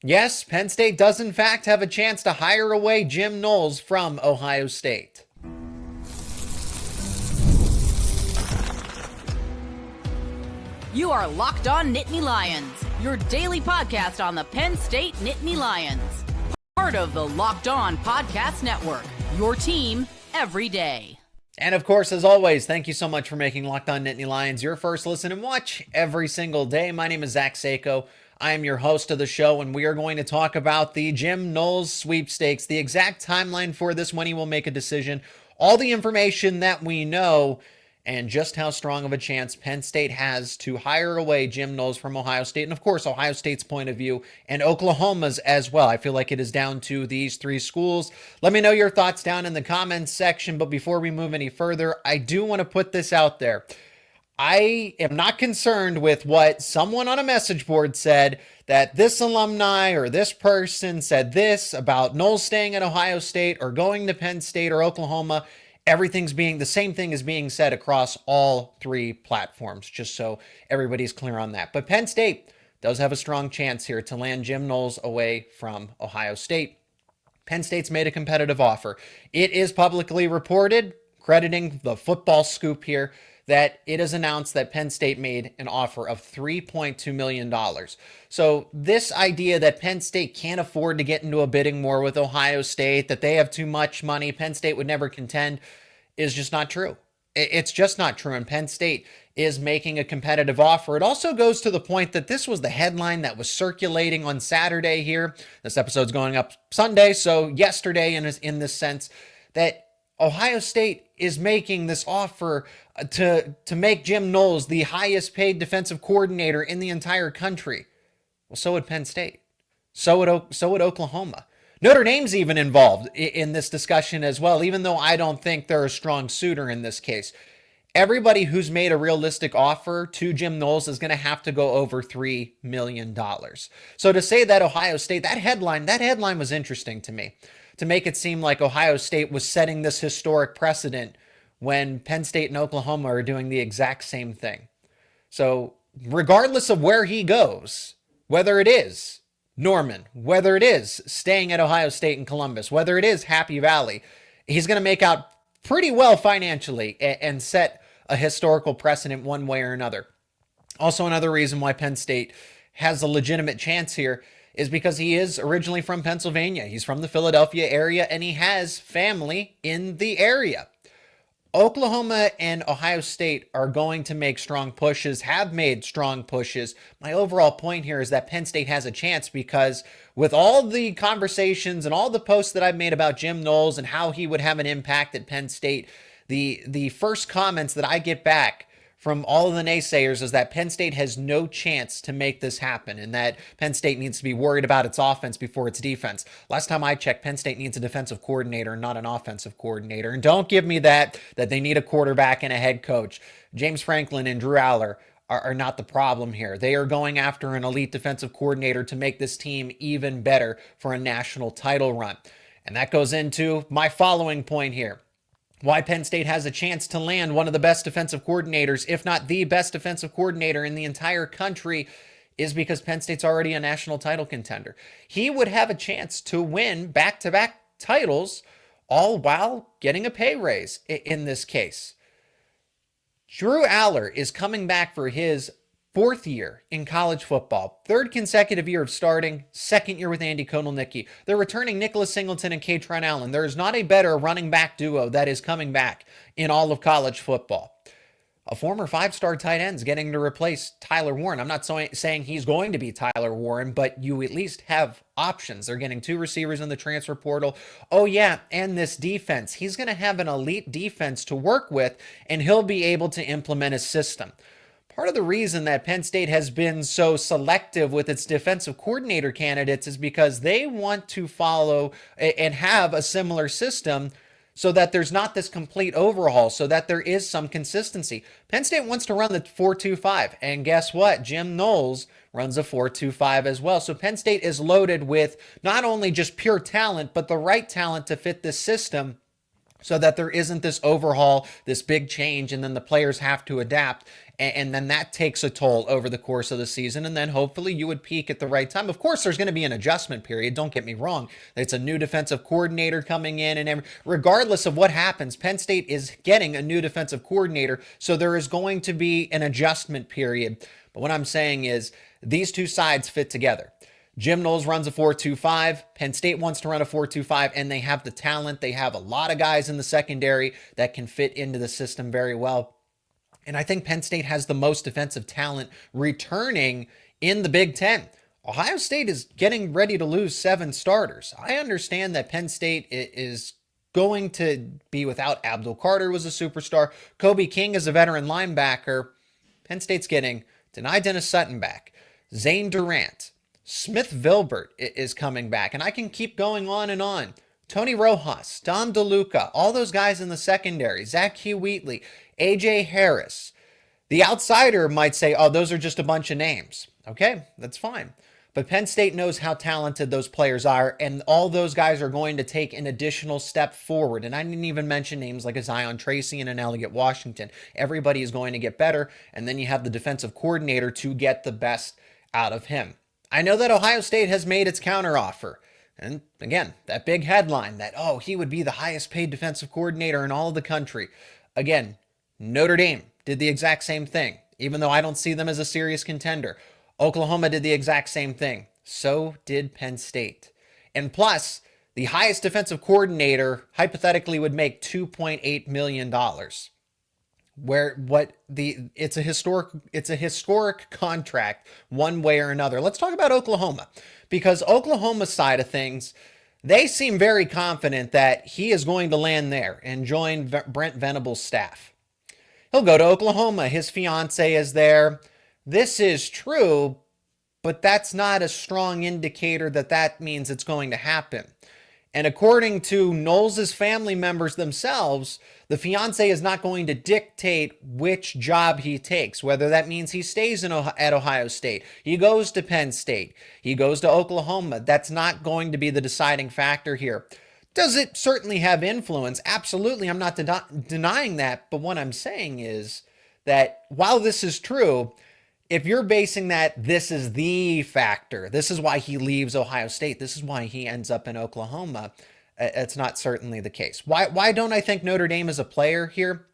Yes, Penn State does in fact have a chance to hire away Jim Knowles from Ohio State. You are Locked On Nittany Lions, your daily podcast on the Penn State Nittany Lions. Part of the Locked On Podcast Network, your team every day. And of course, as always, thank you so much for making Locked On Nittany Lions your first listen and watch every single day. My name is Zach Seyko. I am your host of the show, and we are going to talk about the Jim Knowles sweepstakes, the exact timeline for this, when he will make a decision, all the information that we know, and just how strong of a chance Penn State has to hire away Jim Knowles from Ohio State, and of course, Ohio State's point of view, and Oklahoma's as well. I feel like it is down to these three schools. Let me know your thoughts down in the comments section, but before we move any further, I do want to put this out there. I am not concerned with what someone on a message board said, that this alumni or this person said this about Knowles staying at Ohio State or going to Penn State or Oklahoma. Everything's being the same thing is being said across all three platforms, just so everybody's clear on that. But Penn State does have a strong chance here to land Jim Knowles away from Ohio State. Penn State's made a competitive offer. It is publicly reported, crediting the football scoop here, that it is announced that Penn State made an offer of $3.2 million. So this idea that Penn State can't afford to get into a bidding war with Ohio State, that they have too much money, Penn State would never contend, is just not true. It's just not true, and Penn State is making a competitive offer. It also goes to the point that this was the headline that was circulating on Saturday here. This episode's going up Sunday, so yesterday in this sense, that Ohio State is making this offer to make Jim Knowles the highest paid defensive coordinator in the entire country. Well, so would Penn State. So would Oklahoma. Notre Dame's even involved in this discussion as well, even though I don't think they're a strong suitor in this case. Everybody who's made a realistic offer to Jim Knowles is going to have to go over $3 million. So to say that Ohio State, that headline was interesting to me, to make it seem like Ohio State was setting this historic precedent when Penn State and Oklahoma are doing the exact same thing. So regardless of where he goes, whether it is Norman, whether it is staying at Ohio State in Columbus, whether it is Happy Valley, he's going to make out pretty well financially and set a historical precedent one way or another. Also, another reason why Penn State has a legitimate chance here is because he is originally from Pennsylvania. He's from the Philadelphia area, and he has family in the area. Oklahoma and Ohio State are going to make strong pushes, have made strong pushes. My overall point here is that Penn State has a chance because with all the conversations and all the posts that I've made about Jim Knowles and how he would have an impact at Penn State, the first comments that I get back from all of the naysayers is that Penn State has no chance to make this happen and that Penn State needs to be worried about its offense before its defense. Last time I checked, Penn State needs a defensive coordinator, not an offensive coordinator. And don't give me that they need a quarterback and a head coach. James Franklin and Drew Aller are not the problem here. They are going after an elite defensive coordinator to make this team even better for a national title run. And that goes into my following point here. Why Penn State has a chance to land one of the best defensive coordinators, if not the best defensive coordinator in the entire country, is because Penn State's already a national title contender. He would have a chance to win back-to-back titles, all while getting a pay raise in this case. Drew Aller is coming back for his fourth year in college football, third consecutive year of starting, second year with Andy Kotelnicki. They're returning Nicholas Singleton and Kaytron Allen. There is not a better running back duo that is coming back in all of college football. A former five-star tight end is getting to replace Tyler Warren. I'm not saying he's going to be Tyler Warren, but you at least have options. They're getting two receivers in the transfer portal. Oh yeah, and this defense. He's going to have an elite defense to work with, and he'll be able to implement a system. Part of the reason that Penn State has been so selective with its defensive coordinator candidates is because they want to follow and have a similar system so that there's not this complete overhaul, so that there is some consistency. Penn State wants to run the 4-2-5, and guess what? Jim Knowles runs a 4-2-5 as well. So Penn State is loaded with not only just pure talent, but the right talent to fit this system. so that there isn't this overhaul, this big change, and then the players have to adapt. And then that takes a toll over the course of the season. And then hopefully you would peak at the right time. Of course, there's going to be an adjustment period. Don't get me wrong. It's a new defensive coordinator coming in. And regardless of what happens, Penn State is getting a new defensive coordinator. So there is going to be an adjustment period. But what I'm saying is these two sides fit together. Jim Knowles runs a 4-2-5. Penn State wants to run a 4-2-5, and they have the talent. They have a lot of guys in the secondary that can fit into the system very well. And I think Penn State has the most defensive talent returning in the Big Ten. Ohio State is getting ready to lose 7 starters. I understand that Penn State is going to be without Abdul Carter, was a superstar. Kobe King is a veteran linebacker. Penn State's getting Denai Dennis Sutton back. Zane Durant. Smith Vilbert is coming back, and I can keep going on and on. Tony Rojas, Dom DeLuca, all those guys in the secondary, Zach Hugh Wheatley, A.J. Harris. The outsider might say, oh, those are just a bunch of names. Okay, that's fine. But Penn State knows how talented those players are, and all those guys are going to take an additional step forward. And I didn't even mention names like a Zion Tracy and an Elliott Washington. Everybody is going to get better, and then you have the defensive coordinator to get the best out of him. I know that Ohio State has made its counteroffer. And again, that big headline that, oh, he would be the highest paid defensive coordinator in all of the country. Again, Notre Dame did the exact same thing, even though I don't see them as a serious contender. Oklahoma did the exact same thing. So did Penn State. And plus, the highest defensive coordinator hypothetically would make $2.8 million. It's a historic contract one way or another. Let's talk about Oklahoma, because Oklahoma's side of things, they seem very confident that he is going to land there and join Brent Venables' staff. He'll go to Oklahoma. His fiance is there. This is true, but that's not a strong indicator that means it's going to happen. And according to Knowles' family members themselves, the fiance is not going to dictate which job he takes, whether that means he stays at Ohio State, he goes to Penn State, he goes to Oklahoma. That's not going to be the deciding factor here. Does it certainly have influence? Absolutely. I'm not denying that. But what I'm saying is that while this is true, if you're basing that this is the factor, this is why he leaves Ohio State, this is why he ends up in Oklahoma, it's not certainly the case. Why don't I think Notre Dame is a player here?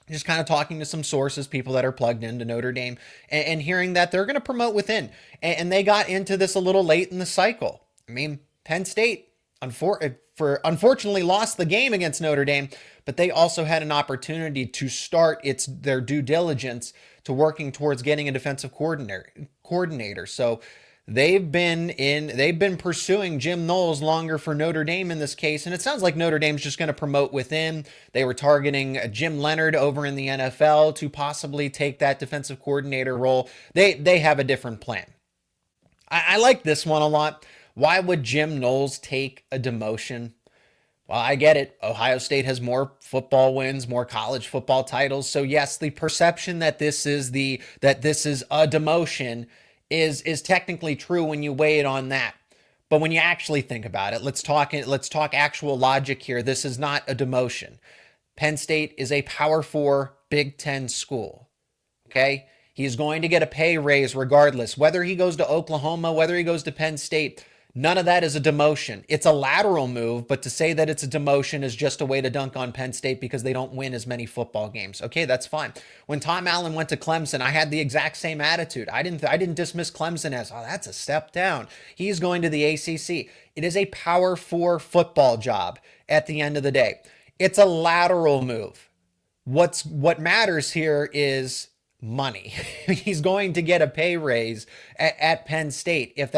Just kind of talking to some sources, people that are plugged into Notre Dame, and hearing that they're going to promote within. And they got into this a little late in the cycle. I mean, Penn State, unfortunately lost the game against Notre Dame, but they also had an opportunity to start their due diligence to working towards getting a defensive coordinator. So they've been pursuing Jim Knowles longer for Notre Dame in this case, and it sounds like Notre Dame's just going to promote within. They were targeting Jim Leonard over in the NFL to possibly take that defensive coordinator role. They have a different plan. I like this one a lot. Why would Jim Knowles take a demotion? Well, I get it. Ohio State has more football wins, more college football titles. So yes, the perception that this is a demotion is technically true when you weigh it on that. But when you actually think about it, let's talk actual logic here. This is not a demotion. Penn State is a Power 4 Big Ten school. Okay? He's going to get a pay raise regardless. Whether he goes to Oklahoma, whether he goes to Penn State, none of that is a demotion. It's a lateral move, but to say that it's a demotion is just a way to dunk on Penn State because they don't win as many football games. Okay, that's fine. When Tom Allen went to Clemson, I had the exact same attitude. I didn't dismiss Clemson as, oh, that's a step down. He's going to the ACC. It is a Power 4 football job at the end of the day. It's a lateral move. What matters here is money. He's going to get a pay raise at Penn State if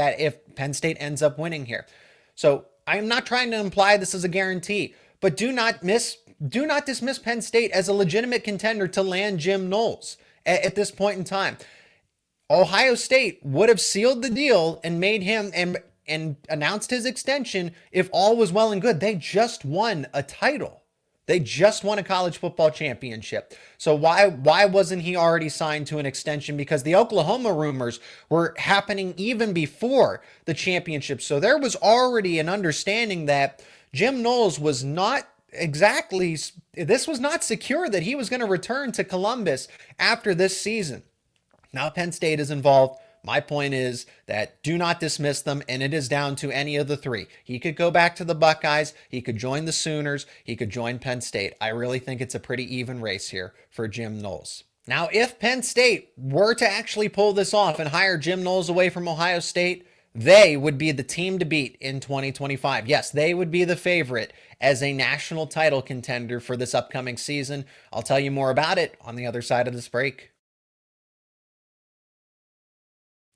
Penn State ends up winning here. So I'm not trying to imply this is a guarantee, but do not dismiss Penn State as a legitimate contender to land Jim Knowles at this point in time. Ohio State would have sealed the deal and made him and announced his extension if all was well and good. They just won a title. They just won a college football championship. So why wasn't he already signed to an extension? Because the Oklahoma rumors were happening even before the championship. So there was already an understanding that Jim Knowles was not exactly, this was not secure that he was going to return to Columbus after this season. Now Penn State is involved. My point is that do not dismiss them, and it is down to any of the three. He could go back to the Buckeyes, he could join the Sooners, he could join Penn State. I really think it's a pretty even race here for Jim Knowles. Now, if Penn State were to actually pull this off and hire Jim Knowles away from Ohio State, they would be the team to beat in 2025. Yes, they would be the favorite as a national title contender for this upcoming season. I'll tell you more about it on the other side of this break.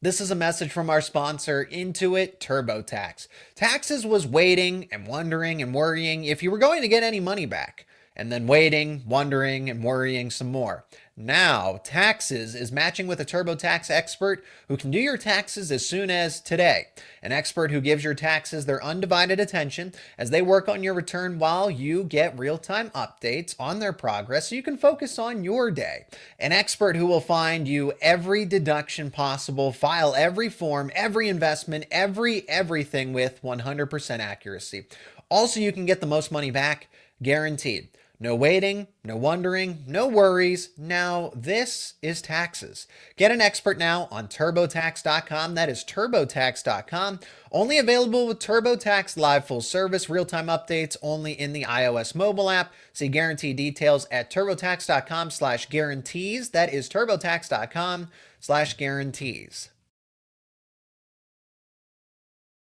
This is a message from our sponsor, Intuit TurboTax. Taxes was waiting and wondering and worrying if you were going to get any money back, and then waiting, wondering, and worrying some more. Now, Taxes is matching with a TurboTax expert who can do your taxes as soon as today. An expert who gives your taxes their undivided attention as they work on your return while you get real-time updates on their progress so you can focus on your day. An expert who will find you every deduction possible, file every form, every investment, everything with 100% accuracy. Also, you can get the most money back, guaranteed. No waiting, no wondering, no worries. Now, this is Taxes. Get an expert now on TurboTax.com. That is TurboTax.com. Only available with TurboTax Live Full Service. Real-time updates only in the iOS mobile app. See guarantee details at TurboTax.com/guarantees. That is TurboTax.com/guarantees.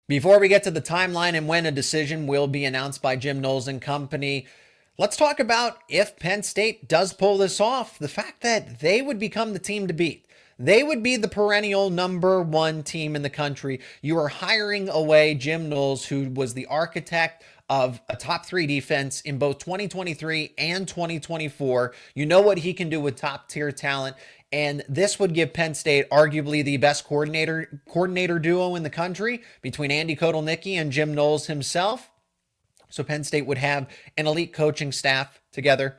Before we get to the timeline and when a decision will be announced by Jim Knowles and company, let's talk about if Penn State does pull this off, the fact that they would become the team to beat. They would be the perennial number one team in the country. You are hiring away Jim Knowles, who was the architect of a top three defense in both 2023 and 2024. You know what he can do with top tier talent. And this would give Penn State arguably the best coordinator duo in the country between Andy Kotelnicki and Jim Knowles himself. So Penn State would have an elite coaching staff together.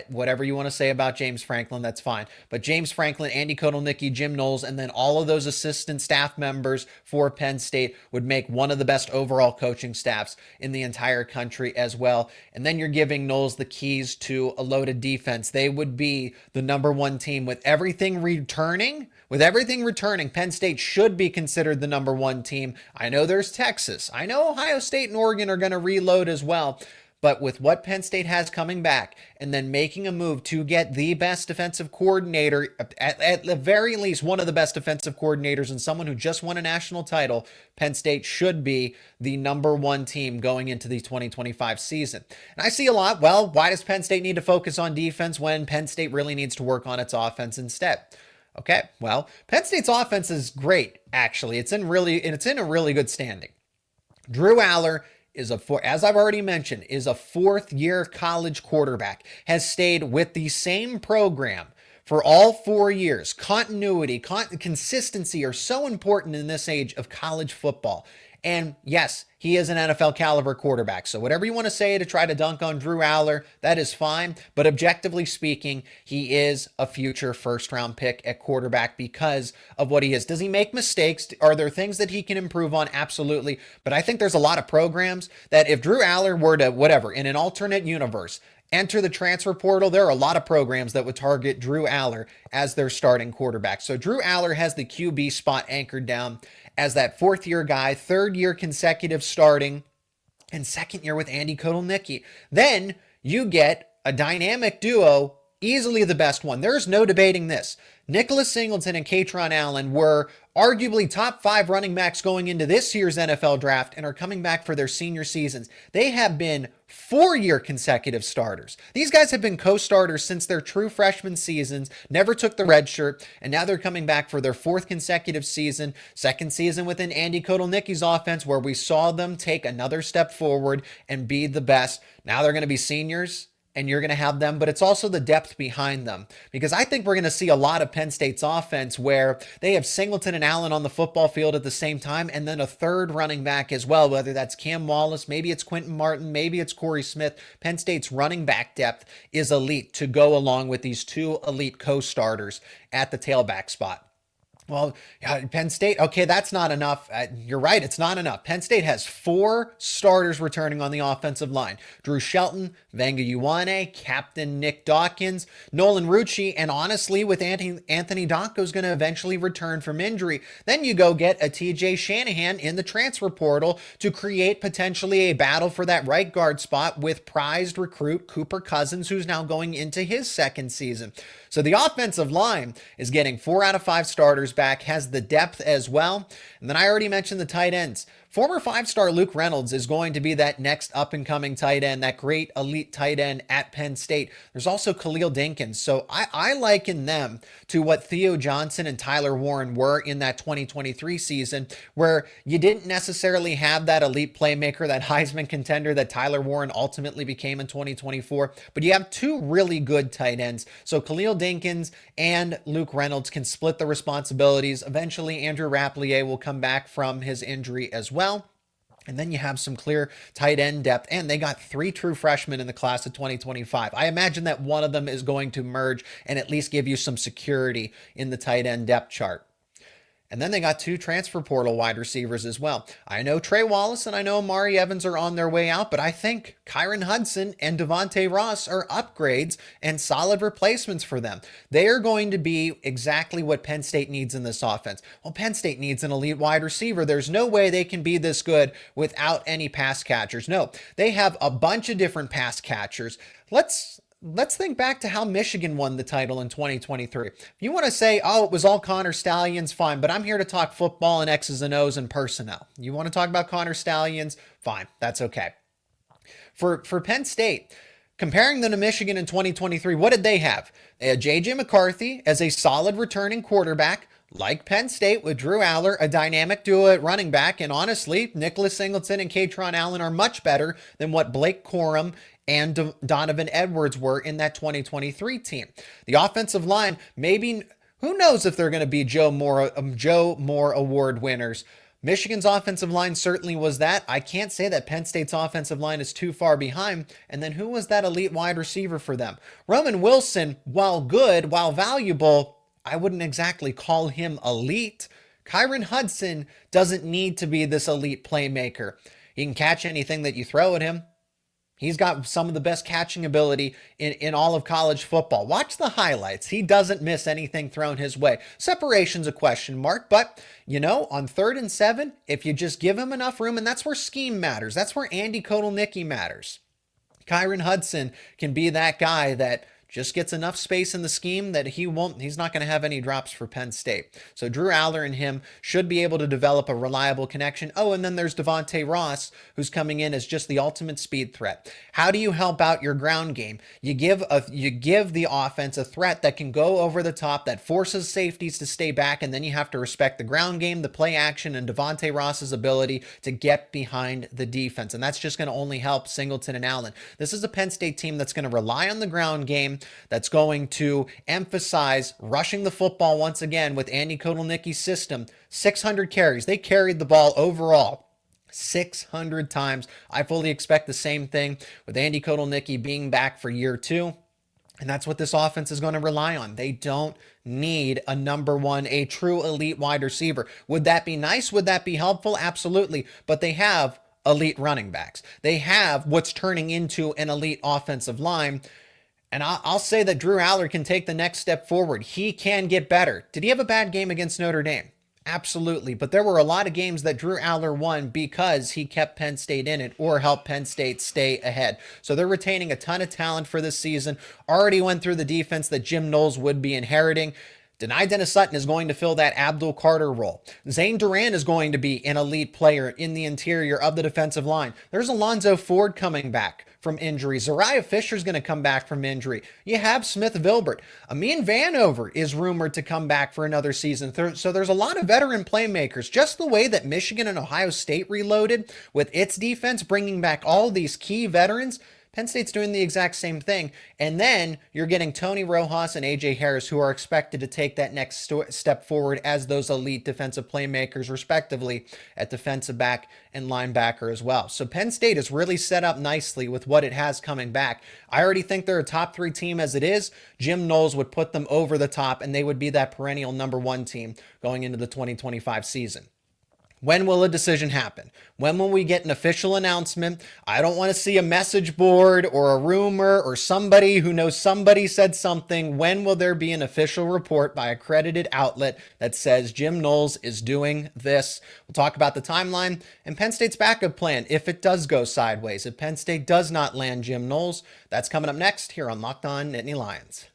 Whatever you want to say about James Franklin, that's fine. But James Franklin, Andy Kotelnicki, Jim Knowles, and then all of those assistant staff members for Penn State would make one of the best overall coaching staffs in the entire country as well. And then you're giving Knowles the keys to a loaded defense. They would be the number one team with everything returning. With everything returning, Penn State should be considered the number one team. I know there's Texas. I know Ohio State and Oregon are going to reload as well. But with what Penn State has coming back and then making a move to get the best defensive coordinator, at the very least one of the best defensive coordinators and someone who just won a national title, Penn State should be the number one team going into the 2025 season. And I see a lot, well, why does Penn State need to focus on defense when Penn State really needs to work on its offense instead? Okay, well, Penn State's offense is great, actually. It's in a really good standing. Drew Aller as I've already mentioned, is a fourth-year college quarterback, has stayed with the same program for all 4 years. Continuity, consistency are so important in this age of college football. And yes, he is an NFL caliber quarterback. So whatever you want to say to try to dunk on Drew Aller, that is fine. But objectively speaking, he is a future first-round pick at quarterback because of what he is. Does he make mistakes? Are there things that he can improve on? Absolutely. But I think there's a lot of programs that if Drew Aller were to, in an alternate universe, enter the transfer portal, there are a lot of programs that would target Drew Aller as their starting quarterback. So Drew Aller has the QB spot anchored down as that fourth-year guy, third-year consecutive starting, and second year with Andy Kotelnicki. Then you get a dynamic duo, easily the best one. There's no debating this. Nicholas Singleton and Katron Allen were arguably top 5 running backs going into this year's NFL draft and are coming back for their senior seasons. They have been 4-year consecutive starters. These guys have been co-starters since their true freshman seasons, never took the red shirt, and now they're coming back for their 4th consecutive season, second season within Andy Kotelnicki's offense where we saw them take another step forward and be the best. Now they're going to be seniors, and you're going to have them, but it's also the depth behind them. Because I think we're going to see a lot of Penn State's offense where they have Singleton and Allen on the football field at the same time, and then a third running back as well, whether that's Cam Wallace, maybe it's Quentin Martin, maybe it's Corey Smith. Penn State's running back depth is elite to go along with these 2 elite co-starters at the tailback spot. Well, yeah, Penn State, okay, that's not enough. You're right, it's not enough. Penn State has 4 starters returning on the offensive line. Drew Shelton, Vanga Ioane, Captain Nick Dawkins, Nolan Rucci, and honestly, with Anthony Donko's going to eventually return from injury. Then you go get a TJ Shanahan in the transfer portal to create potentially a battle for that right guard spot with prized recruit Cooper Cousins, who's now going into his second season. So the offensive line is getting 4 out of 5 starters back, has the depth as well. And then I already mentioned the tight ends. Former 5-star Luke Reynolds is going to be that next up-and-coming tight end, that great elite tight end at Penn State. There's also Khalil Dinkins. So I liken them to what Theo Johnson and Tyler Warren were in that 2023 season, where you didn't necessarily have that elite playmaker, that Heisman contender that Tyler Warren ultimately became in 2024, but you have 2 really good tight ends. So Khalil Dinkins and Luke Reynolds can split the responsibilities. Eventually, Andrew Rapplier will come back from his injury as well. And then you have some clear tight end depth, and they got 3 true freshmen in the class of 2025. I imagine that one of them is going to merge and at least give you some security in the tight end depth chart. And then they got 2 transfer portal wide receivers as well. I know Trey Wallace and I know Amari Evans are on their way out, but I think Kyron Hudson and Devontae Ross are upgrades and solid replacements for them. They are going to be exactly what Penn State needs in this offense. Well, Penn State needs an elite wide receiver. There's no way they can be this good without any pass catchers. No, they have a bunch of different pass catchers. Let's think back to how Michigan won the title in 2023. If you want to say, oh, it was all Connor Stallions, fine, but I'm here to talk football and X's and O's and personnel. You want to talk about Connor Stallions? Fine, that's okay. For Penn State, comparing them to Michigan in 2023, what did they have? They had J.J. McCarthy as a solid returning quarterback, like Penn State with Drew Aller, a dynamic duo at running back, and honestly, Nicholas Singleton and Katron Allen are much better than what Blake Corum and Donovan Edwards were in that 2023 team. The offensive line, maybe, who knows if they're going to be Joe Moore Award winners. Michigan's offensive line certainly was that. I can't say that Penn State's offensive line is too far behind. And then who was that elite wide receiver for them? Roman Wilson, while good, while valuable, I wouldn't exactly call him elite. Kyron Hudson doesn't need to be this elite playmaker. He can catch anything that you throw at him. He's got some of the best catching ability in all of college football. Watch the highlights. He doesn't miss anything thrown his way. Separation's a question mark, but, on 3rd and 7, if you just give him enough room, and that's where scheme matters. That's where Andy Kotelnicki matters. Kyron Hudson can be that guy that just gets enough space in the scheme that he's not going to have any drops for Penn State. So Drew Aller and him should be able to develop a reliable connection. Oh, and then there's Devontae Ross, who's coming in as just the ultimate speed threat. How do you help out your ground game? You give the offense a threat that can go over the top, that forces safeties to stay back, and then you have to respect the ground game, the play action, and Devontae Ross's ability to get behind the defense. And that's just going to only help Singleton and Allen. This is a Penn State team that's going to rely on the ground game, that's going to emphasize rushing the football once again with Andy Kotelnicki's system. 600 carries. They carried the ball overall 600 times. I fully expect the same thing with Andy Kotelnicki being back for year 2. And that's what this offense is going to rely on. They don't need a number 1, a true elite wide receiver. Would that be nice? Would that be helpful? Absolutely. But they have elite running backs. They have what's turning into an elite offensive line. And I'll say that Drew Aller can take the next step forward. He can get better. Did he have a bad game against Notre Dame? Absolutely. But there were a lot of games that Drew Aller won because he kept Penn State in it or helped Penn State stay ahead. So they're retaining a ton of talent for this season. Already went through the defense that Jim Knowles would be inheriting. Denai Dennis Sutton is going to fill that Abdul Carter role. Zane Duran is going to be an elite player in the interior of the defensive line. There's Alonzo Ford coming back from injury. Zariah Fisher is going to come back from injury. You have Smith Vilbert. Amin Vanover is rumored to come back for another season. So there's a lot of veteran playmakers. Just the way that Michigan and Ohio State reloaded with its defense, bringing back all these key veterans, Penn State's doing the exact same thing. And then you're getting Tony Rojas and A.J. Harris, who are expected to take that next step forward as those elite defensive playmakers, respectively, at defensive back and linebacker as well. So Penn State is really set up nicely with what it has coming back. I already think they're a top 3 team as it is. Jim Knowles would put them over the top, and they would be that perennial number 1 team going into the 2025 season. When will a decision happen? When will we get an official announcement? I don't want to see a message board or a rumor or somebody who knows somebody said something. When will there be an official report by a accredited outlet that says Jim Knowles is doing this? We'll talk about the timeline and Penn State's backup plan if it does go sideways. If Penn State does not land Jim Knowles, that's coming up next here on Locked On Nittany Lions.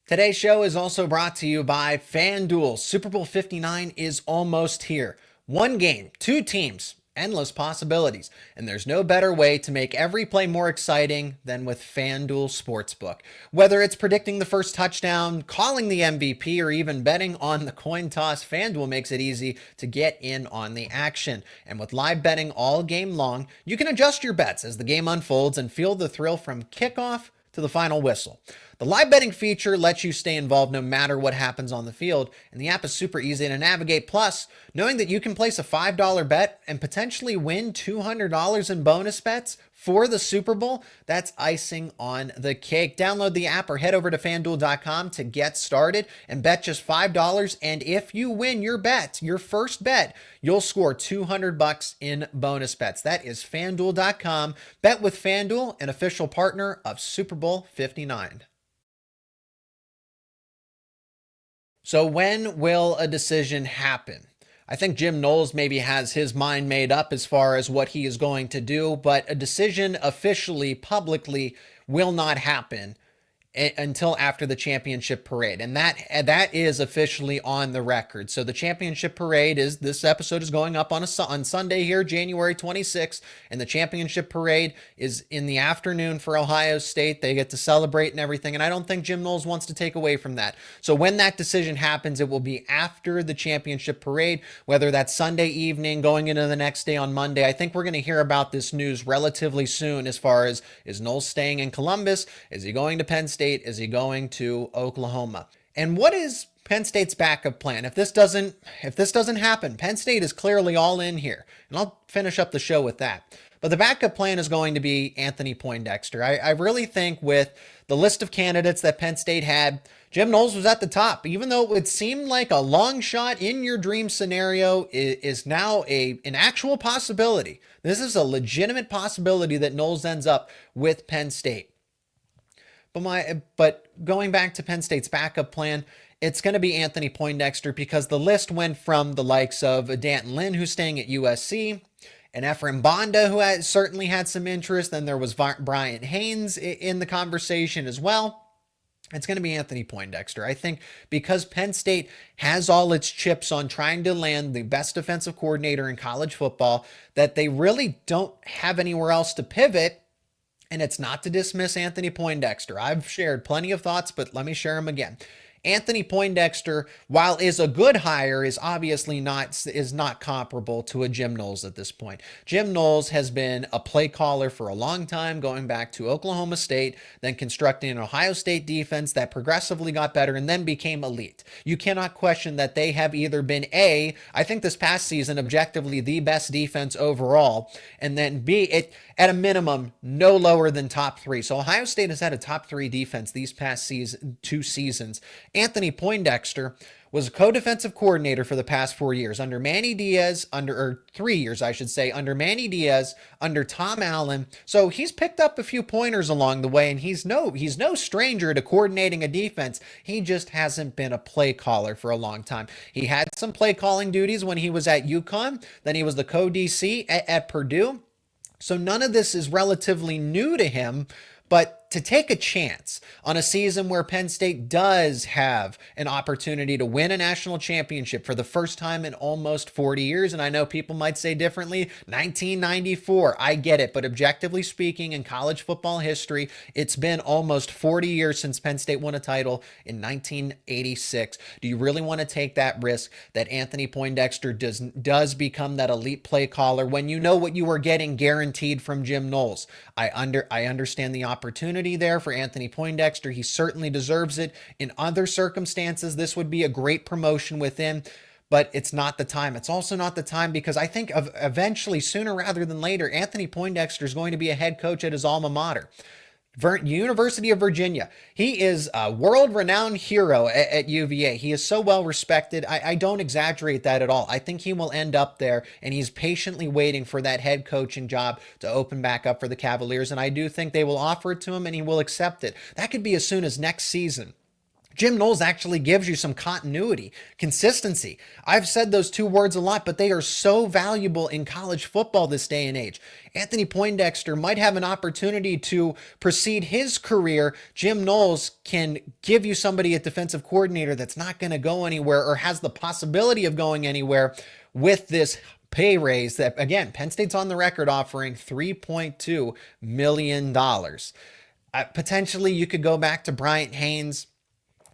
Today's show is also brought to you by FanDuel. Super Bowl 59 is almost here. 1 game, 2 teams, endless possibilities. And there's no better way to make every play more exciting than with FanDuel Sportsbook. Whether it's predicting the first touchdown, calling the MVP, or even betting on the coin toss, FanDuel makes it easy to get in on the action. And with live betting all game long, you can adjust your bets as the game unfolds and feel the thrill from kickoff to the final whistle. The live betting feature lets you stay involved no matter what happens on the field, and the app is super easy to navigate. Plus, knowing that you can place a $5 bet and potentially win $200 in bonus bets for the Super Bowl, that's icing on the cake. Download the app or head over to FanDuel.com to get started and bet just $5. And if you win your bet, your first bet, you'll score $200 in bonus bets. That is FanDuel.com. Bet with FanDuel, an official partner of Super Bowl 59. So when will a decision happen? I think Jim Knowles maybe has his mind made up as far as what he is going to do, but a decision officially, publicly, will not happen until after the championship parade. And that is officially on the record. So the championship parade is, this episode is going up on Sunday here, January 26th, and the championship parade is in the afternoon for Ohio State. They get to celebrate and everything, and I don't think Jim Knowles wants to take away from that. So when that decision happens, it will be after the championship parade, whether that's Sunday evening, going into the next day on Monday. I think we're going to hear about this news relatively soon as far as, is Knowles staying in Columbus? Is he going to Penn State? Is he going to Oklahoma? And what is Penn State's backup plan if this doesn't happen? Penn State is clearly all in here, and I'll finish up the show with that. But the backup plan is going to be Anthony Poindexter. I really think with the list of candidates that Penn State had, Jim Knowles was at the top, even though it would seem like a long shot in your dream scenario is now an actual possibility. This is a legitimate possibility that Knowles ends up with Penn State. But going back to Penn State's backup plan, it's going to be Anthony Poindexter because the list went from the likes of Danton Lynn, who's staying at USC, and Ephraim Banda, who certainly had some interest. Then there was Bryant Haynes in the conversation as well. It's going to be Anthony Poindexter. I think because Penn State has all its chips on trying to land the best defensive coordinator in college football, that they really don't have anywhere else to pivot. And it's not to dismiss Anthony Poindexter. I've shared plenty of thoughts, but let me share them again. Anthony Poindexter, while is a good hire, is obviously not comparable to a Jim Knowles at this point. Jim Knowles has been a play caller for a long time, going back to Oklahoma State, then constructing an Ohio State defense that progressively got better and then became elite. You cannot question that they have either been I think this past season, objectively the best defense overall, and then B, at a minimum, no lower than top 3. So Ohio State has had a top 3 defense these past 2 seasons. Anthony Poindexter was a co-defensive coordinator for the past 4 years under Manny Diaz, or 3 years, I should say, under Manny Diaz, under Tom Allen. So he's picked up a few pointers along the way, and he's no stranger to coordinating a defense. He just hasn't been a play caller for a long time. He had some play calling duties when he was at UConn. Then he was the co-DC at Purdue. So none of this is relatively new to him, but to take a chance on a season where Penn State does have an opportunity to win a national championship for the first time in almost 40 years. And I know people might say differently, 1994, I get it. But objectively speaking, in college football history, it's been almost 40 years since Penn State won a title in 1986. Do you really want to take that risk that Anthony Poindexter does become that elite play caller when you know what you are getting guaranteed from Jim Knowles? I understand the opportunity there for Anthony Poindexter. He certainly deserves it. In other circumstances, this would be a great promotion with him, but it's not the time. It's also not the time because I think eventually, sooner rather than later, Anthony Poindexter is going to be a head coach at his alma mater, University of Virginia. He is a world-renowned hero at UVA. He is so well respected. I don't exaggerate that at all. I think he will end up there, and he's patiently waiting for that head coaching job to open back up for the Cavaliers, and I do think they will offer it to him, and he will accept it. That could be as soon as next season. Jim Knowles actually gives you some continuity, consistency. I've said those two words a lot, but they are so valuable in college football this day and age. Anthony Poindexter might have an opportunity to precede his career. Jim Knowles can give you somebody at defensive coordinator that's not going to go anywhere or has the possibility of going anywhere with this pay raise that, again, Penn State's on the record offering $3.2 million. Potentially, you could go back to Bryant Haynes.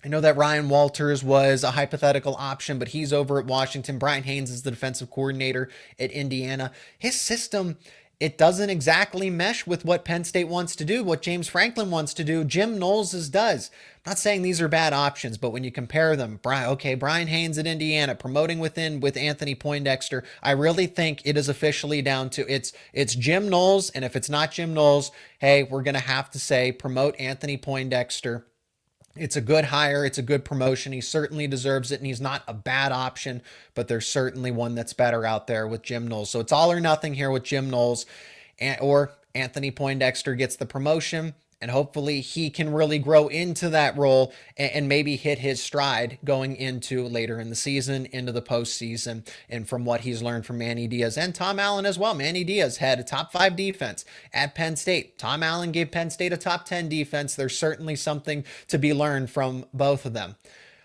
I know that Ryan Walters was a hypothetical option, but he's over at Washington. Bryant Haynes is the defensive coordinator at Indiana. His system, it doesn't exactly mesh with what Penn State wants to do, what James Franklin wants to do. Jim Knowles does. I'm not saying these are bad options, but when you compare them, Bryant Haynes at Indiana, promoting within with Anthony Poindexter, I really think it is officially down to it's Jim Knowles, and if it's not Jim Knowles, hey, we're going to have to say promote Anthony Poindexter. It's a good hire. It's a good promotion. He certainly deserves it, and he's not a bad option, but there's certainly one that's better out there with Jim Knowles. So it's all or nothing here with Jim Knowles, or Anthony Poindexter gets the promotion, and hopefully he can really grow into that role and maybe hit his stride going into later in the season, into the postseason, and from what he's learned from Manny Diaz and Tom Allen as well. Manny Diaz had a top 5 defense at Penn State. Tom Allen gave Penn State a top 10 defense. There's certainly something to be learned from both of them.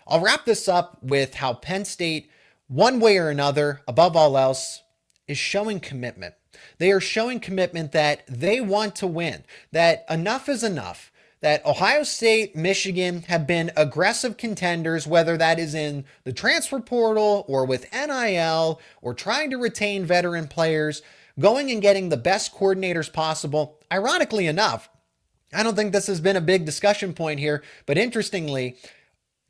I'll wrap this up with how Penn State, one way or another, above all else, is showing commitment. They are showing commitment that they want to win, that enough is enough, that Ohio State, Michigan have been aggressive contenders, whether that is in the transfer portal or with NIL or trying to retain veteran players, going and getting the best coordinators possible. Ironically enough, I don't think this has been a big discussion point here, but interestingly,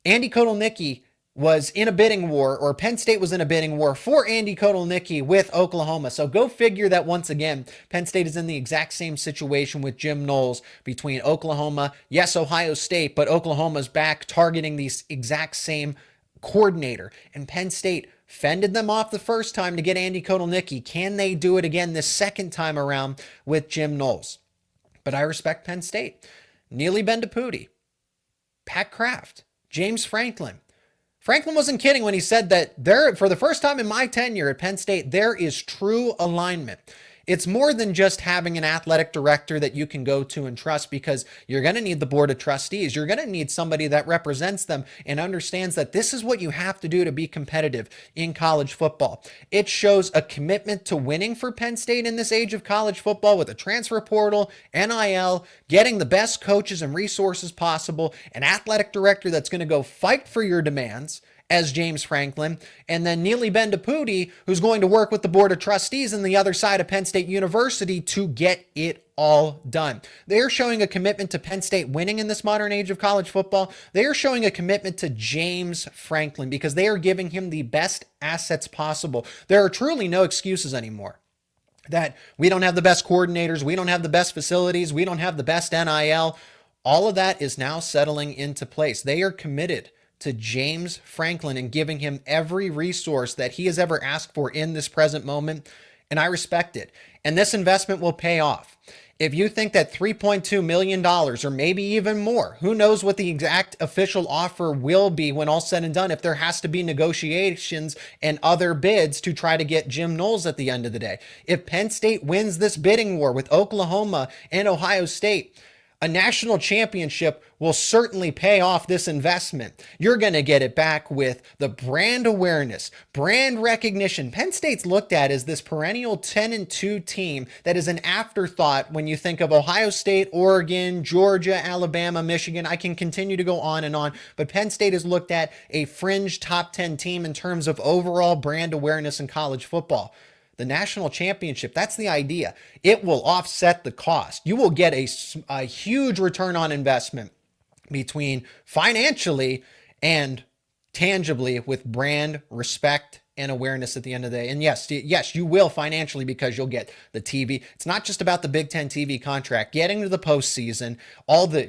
Andy Kotelnicki was in a bidding war, or Penn State was in a bidding war for Andy Kotelnicki with Oklahoma. So go figure that once again, Penn State is in the exact same situation with Jim Knowles between Oklahoma, yes, Ohio State, but Oklahoma's back targeting the exact same coordinator. And Penn State fended them off the first time to get Andy Kotelnicki. Can they do it again this second time around with Jim Knowles? But I respect Penn State. Neely Bendapudi, Pat Kraft, James Franklin. Franklin wasn't kidding when he said that for the first time in my tenure at Penn State, there is true alignment. It's more than just having an athletic director that you can go to and trust, because you're going to need the board of trustees. You're going to need somebody that represents them and understands that this is what you have to do to be competitive in college football. It shows a commitment to winning for Penn State in this age of college football with a transfer portal, NIL, getting the best coaches and resources possible, an athletic director that's going to go fight for your demands, as James Franklin, and then Neely Bendapudi, who's going to work with the Board of Trustees on the other side of Penn State University to get it all done. They are showing a commitment to Penn State winning in this modern age of college football. They are showing a commitment to James Franklin because they are giving him the best assets possible. There are truly no excuses anymore that we don't have the best coordinators, we don't have the best facilities, we don't have the best NIL. All of that is now settling into place. They are committed to James Franklin and giving him every resource that he has ever asked for in this present moment, and I respect it. And this investment will pay off. If you think that $3.2 million or maybe even more, who knows what the exact official offer will be when all's said and done, if there has to be negotiations and other bids to try to get Jim Knowles at the end of the day. If Penn State wins this bidding war with Oklahoma and Ohio State, A national championship will certainly pay off this investment. You're going to get it back with the brand awareness, brand recognition. Penn State's looked at as this perennial 10-2 team that is an afterthought when you think of Ohio State, Oregon, Georgia, Alabama, Michigan. I can continue to go on and on, but Penn State is looked at a fringe top 10 team in terms of overall brand awareness in college football. The national championship, that's the idea. It will offset the cost. You will get a huge return on investment between financially and tangibly with brand, respect, and awareness at the end of the day. And yes, you will financially because you'll get the TV. It's not just about the Big Ten TV contract. Getting to the postseason,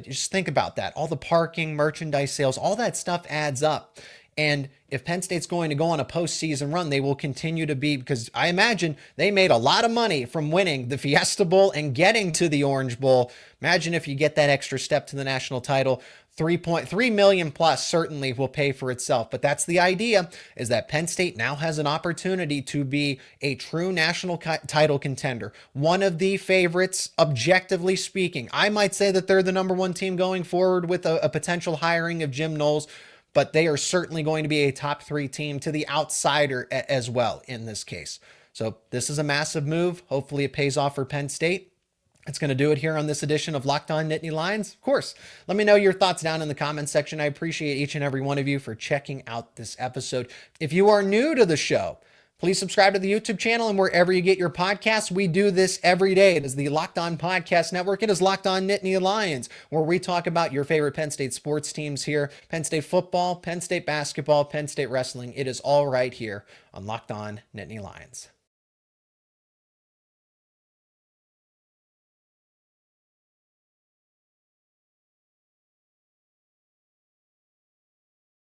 just think about that. All the parking, merchandise sales, all that stuff adds up. And if Penn State's going to go on a postseason run, they will continue to be, because I imagine they made a lot of money from winning the Fiesta Bowl and getting to the Orange Bowl. Imagine if you get that extra step to the national title. 3.3 million plus certainly will pay for itself. But that's the idea, is that Penn State now has an opportunity to be a true national title contender. One of the favorites, objectively speaking. I might say that they're the number one team going forward with a potential hiring of Jim Knowles, but they are certainly going to be a top 3 team to the outsider as well in this case. So this is a massive move. Hopefully it pays off for Penn State. It's going to do it here on this edition of Locked On Nittany Lions. Of course, let me know your thoughts down in the comments section. I appreciate each and every one of you for checking out this episode. If you are new to the show, please subscribe to the YouTube channel and wherever you get your podcasts. We do this every day. It is the Locked On Podcast Network. It is Locked On Nittany Lions, where we talk about your favorite Penn State sports teams here. Penn State football, Penn State basketball, Penn State wrestling. It is all right here on Locked On Nittany Lions.